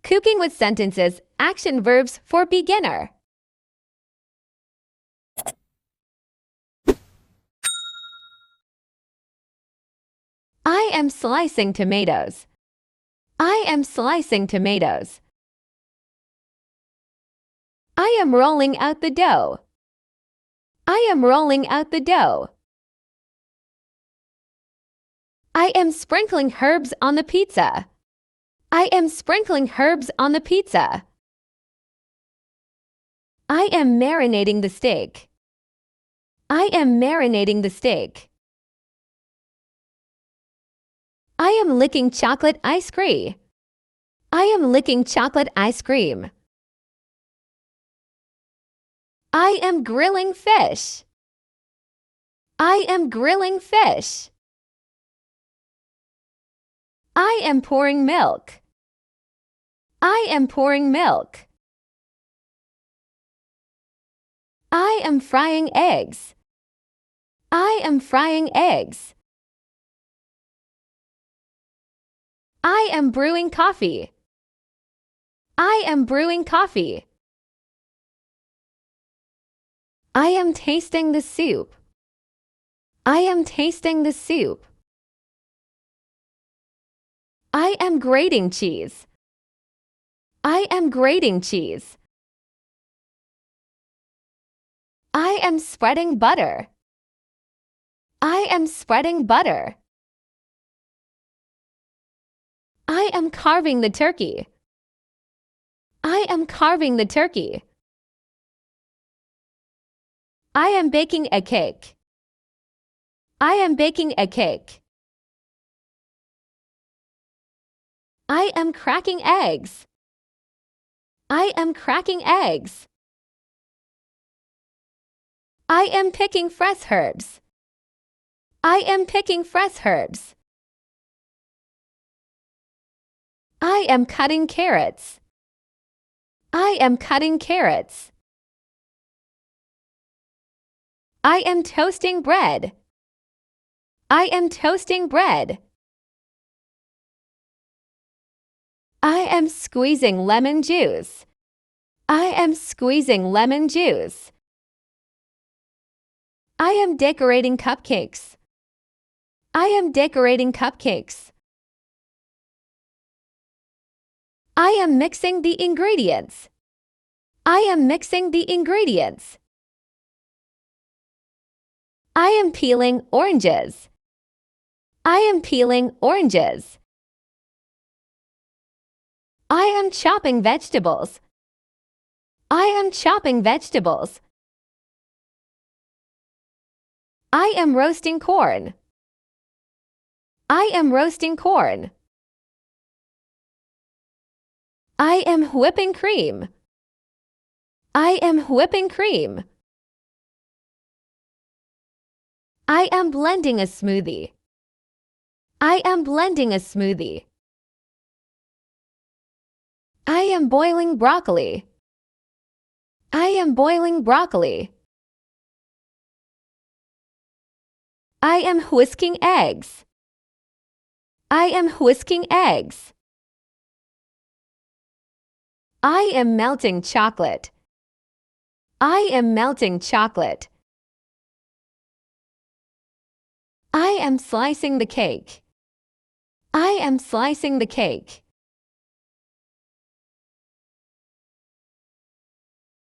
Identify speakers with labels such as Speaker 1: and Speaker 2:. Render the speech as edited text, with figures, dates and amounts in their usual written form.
Speaker 1: Cooking with sentences, action verbs for beginner. I am slicing tomatoes. I am slicing tomatoes. I am rolling out the dough. I am rolling out the dough. I am sprinkling herbs on the pizza. I am sprinkling herbs on the pizza. I am marinating the steak. I am marinating the steak. I am licking chocolate ice cream. I am licking chocolate ice cream. I am grilling fish. I am grilling fish. I am pouring milk. I am pouring milk. I am frying eggs. I am frying eggs. I am brewing coffee. I am brewing coffee. I am tasting the soup. I am tasting the soup. I am grating cheese. I am grating cheese. I am spreading butter. I am spreading butter. I am carving the turkey. I am carving the turkey. I am baking a cake. I am baking a cake. I am cracking eggs. I am cracking eggs. I am picking fresh herbs. I am picking fresh herbs. I am cutting carrots. I am cutting carrots. I am toasting bread. I am toasting bread. I am squeezing lemon juice. I am squeezing lemon juice. I am decorating cupcakes. I am decorating cupcakes. I am mixing the ingredients. I am mixing the ingredients. I am peeling oranges. I am peeling oranges. I am chopping vegetables. I am chopping vegetables. I am roasting corn. I am roasting corn. I am whipping cream. I am whipping cream. I am blending a smoothie. I am blending a smoothie. I am boiling broccoli. I am boiling broccoli. I am whisking eggs. I am whisking eggs. I am melting chocolate. I am melting chocolate. I am slicing the cake. I am slicing the cake.